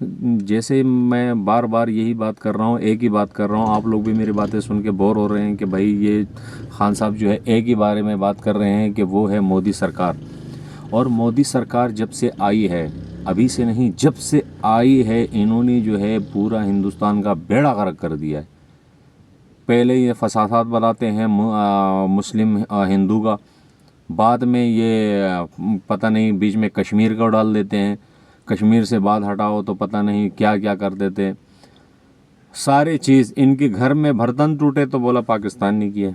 جیسے میں بار بار یہی بات کر رہا ہوں، ایک ہی بات کر رہا ہوں، آپ لوگ بھی میری باتیں سن کے بور ہو رہے ہیں کہ بھائی یہ خان صاحب جو ہے ایک ہی بارے میں بات کر رہے ہیں کہ وہ ہے مودی سرکار. اور مودی سرکار جب سے آئی ہے، ابھی سے نہیں، جب سے آئی ہے، انہوں نے جو ہے پورا ہندوستان کا بیڑا غرق کر دیا ہے. پہلے یہ فسادات بناتے ہیں مسلم ہندو کا، بعد میں یہ پتہ نہیں بیچ میں کشمیر کو ڈال دیتے ہیں، کشمیر سے بات ہٹاؤ تو پتہ نہیں کیا کیا کر دیتے. سارے چیز ان کے گھر میں برتن ٹوٹے تو بولا پاکستان نے کیا.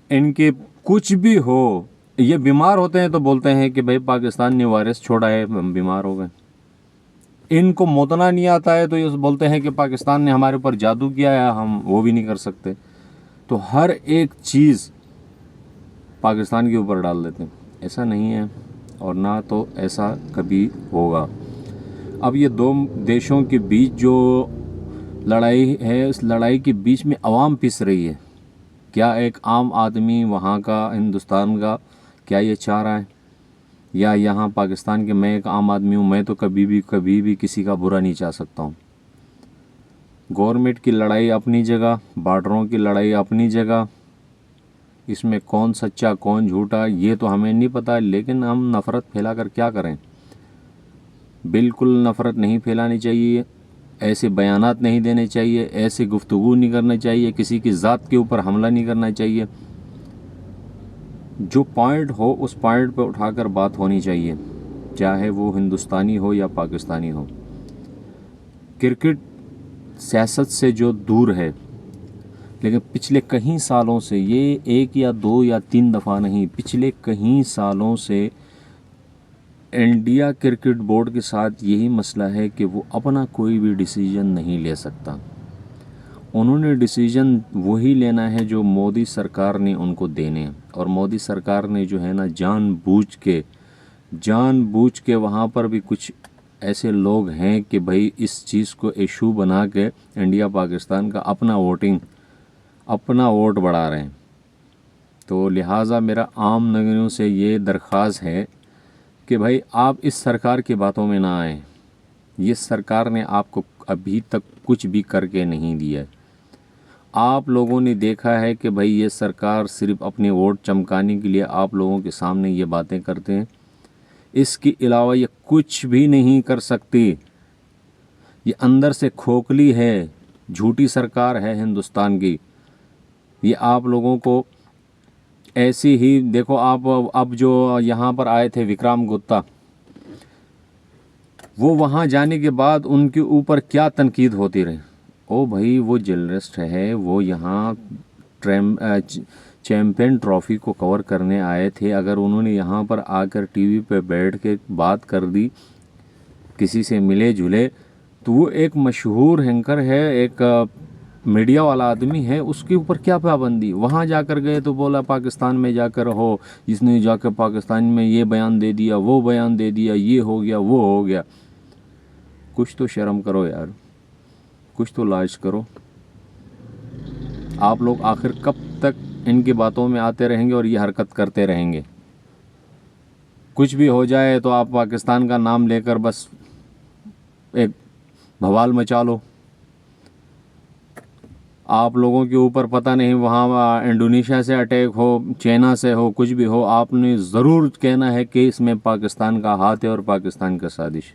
ان کے کچھ بھی ہو، یہ بیمار ہوتے ہیں تو بولتے ہیں کہ بھائی پاکستان نے وائرس چھوڑا ہے، ہم بیمار ہو گئے. ان کو موتنا نہیں آتا ہے تو یہ بولتے ہیں کہ پاکستان نے ہمارے اوپر جادو کیا ہے، ہم وہ بھی نہیں کر سکتے. تو ہر ایک چیز پاکستان کے اوپر ڈال دیتے ہیں. ایسا نہیں ہے اور نہ تو ایسا کبھی ہوگا. اب یہ دو دیشوں کے بیچ جو لڑائی ہے، اس لڑائی کے بیچ میں عوام پس رہی ہے. کیا ایک عام آدمی وہاں کا، ہندوستان کا، کیا یہ چاہ رہا ہے؟ یا یہاں پاکستان کے میں ایک عام آدمی ہوں، میں تو کبھی بھی کسی کا برا نہیں چاہ سکتا ہوں. گورنمنٹ کی لڑائی اپنی جگہ، بارڈروں کی لڑائی اپنی جگہ، اس میں کون سچا کون جھوٹا یہ تو ہمیں نہیں پتہ، لیکن ہم نفرت پھیلا کر کیا کریں؟ بالکل نفرت نہیں پھیلانی چاہیے، ایسے بیانات نہیں دینے چاہیے، ایسے گفتگو نہیں کرنا چاہیے، کسی کی ذات کے اوپر حملہ نہیں کرنا چاہیے. جو پوائنٹ ہو اس پوائنٹ پہ اٹھا کر بات ہونی چاہیے، چاہے وہ ہندوستانی ہو یا پاکستانی ہو. کرکٹ سیاست سے جو دور ہے، لیکن پچھلے کئی سالوں سے، یہ ایک یا دو یا تین دفعہ نہیں، پچھلے کئی سالوں سے انڈیا کرکٹ بورڈ کے ساتھ یہی مسئلہ ہے کہ وہ اپنا کوئی بھی ڈیسیجن نہیں لے سکتا. انہوں نے ڈیسیجن وہی لینا ہے جو مودی سرکار نے ان کو دینے ہیں. اور مودی سرکار نے جو ہے نا جان بوجھ کے وہاں پر بھی کچھ ایسے لوگ ہیں کہ بھائی اس چیز کو ایشو بنا کے انڈیا پاکستان کا اپنا ووٹ بڑھا رہے ہیں. تو لہٰذا میرا عام نگروں سے یہ درخواست ہے کہ بھائی آپ اس سرکار کی باتوں میں نہ آئیں. یہ سرکار نے آپ کو ابھی تک کچھ بھی کر کے نہیں دیا ہے. آپ لوگوں نے دیکھا ہے کہ بھائی یہ سرکار صرف اپنے ووٹ چمکانے کے لیے آپ لوگوں کے سامنے یہ باتیں کرتے ہیں، اس کے علاوہ یہ کچھ بھی نہیں کر سکتی. یہ اندر سے کھوکھلی ہے، جھوٹی سرکار ہے ہندوستان کی. یہ آپ لوگوں کو ایسی ہی دیکھو. آپ اب جو یہاں پر آئے تھے وکرام گپتا، وہ وہاں جانے کے بعد ان کے اوپر کیا تنقید ہوتی رہی. او بھائی وہ جرنلسٹ ہے، وہ یہاں چیمپئن ٹرافی کو کور کرنے آئے تھے. اگر انہوں نے یہاں پر آ کر ٹی وی پہ بیٹھ کے بات کر دی، کسی سے ملے جلے، تو وہ ایک مشہور اینکر ہے، ایک میڈیا والا آدمی ہے، اس کے اوپر کیا پابندی؟ وہاں جا کر گئے تو بولا پاکستان میں جا کر ہو، جس نے جا کر پاکستان میں یہ بیان دے دیا، وہ بیان دے دیا، یہ ہو گیا وہ ہو گیا. کچھ تو شرم کرو یار، کچھ تو لاج کرو. آپ لوگ آخر کب تک ان کی باتوں میں آتے رہیں گے اور یہ حرکت کرتے رہیں گے؟ کچھ بھی ہو جائے تو آپ پاکستان کا نام لے کر بس ایک بھوال مچا لو. آپ لوگوں کے اوپر پتہ نہیں وہاں انڈونیشیا سے اٹیک ہو، چائنا سے ہو، کچھ بھی ہو، آپ نے ضرور کہنا ہے کہ اس میں پاکستان کا ہاتھ ہے اور پاکستان کا سازش.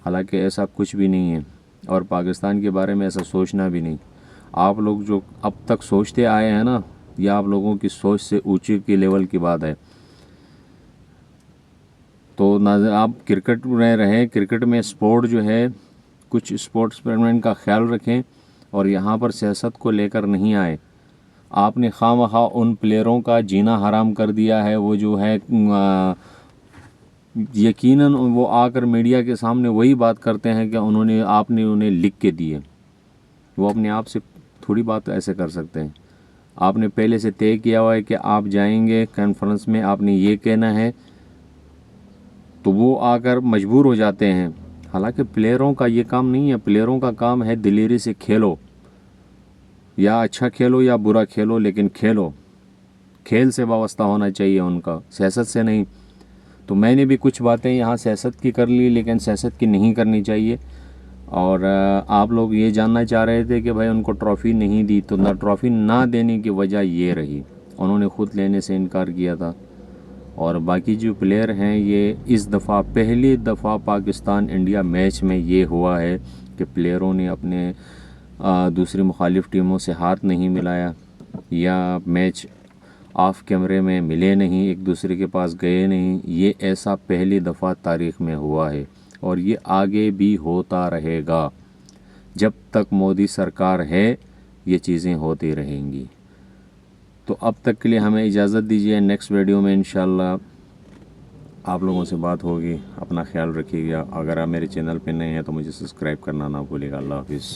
حالانکہ ایسا کچھ بھی نہیں ہے اور پاکستان کے بارے میں ایسا سوچنا بھی نہیں. آپ لوگ جو اب تک سوچتے آئے ہیں نا، یہ آپ لوگوں کی سوچ سے اونچی کی لیول کی بات ہے. تو آپ کرکٹ میں رہیں، کرکٹ میں سپورٹ جو ہے، کچھ سپورٹس مین کا خیال رکھیں اور یہاں پر سیاست کو لے کر نہیں آئے. آپ نے خواہ ان پلیئروں کا جینا حرام کر دیا ہے. وہ جو ہے یقیناً وہ آ کر میڈیا کے سامنے وہی بات کرتے ہیں کہ آپ نے انہیں لکھ کے دیے. وہ اپنے آپ سے تھوڑی بات ایسے کر سکتے ہیں. آپ نے پہلے سے طے کیا ہوا ہے کہ آپ جائیں گے کانفرنس میں، آپ نے یہ کہنا ہے، تو وہ آ کر مجبور ہو جاتے ہیں. حالانکہ پلیئروں کا یہ کام نہیں ہے. پلیئروں کا کام ہے دلیری سے کھیلو، یا اچھا کھیلو یا برا کھیلو، لیکن کھیلو. کھیل سے وابستہ ہونا چاہیے ان کا، سیاست سے نہیں. تو میں نے بھی کچھ باتیں یہاں سیاست کی کر لی، لیکن سیاست کی نہیں کرنی چاہیے. اور آپ لوگ یہ جاننا چاہ رہے تھے کہ بھائی ان کو ٹرافی نہیں دی، تو نہ ٹرافی نہ دینے کی وجہ یہ رہی، انہوں نے خود لینے سے انکار کیا تھا. اور باقی جو پلیئر ہیں، یہ اس دفعہ پہلی دفعہ پاکستان انڈیا میچ میں یہ ہوا ہے کہ پلیئروں نے اپنے دوسری مخالف ٹیموں سے ہاتھ نہیں ملایا، یا میچ آف کیمرے میں ملے نہیں، ایک دوسرے کے پاس گئے نہیں. یہ ایسا پہلی دفعہ تاریخ میں ہوا ہے، اور یہ آگے بھی ہوتا رہے گا. جب تک مودی سرکار ہے یہ چیزیں ہوتی رہیں گی. تو اب تک کے لیے ہمیں اجازت دیجیے، نیکسٹ ویڈیو میں انشاءاللہ آپ لوگوں سے بات ہوگی. اپنا خیال رکھیے گا. اگر آپ میرے چینل پہ نئے ہیں تو مجھے سبسکرائب کرنا نہ بھولے گا. اللہ حافظ.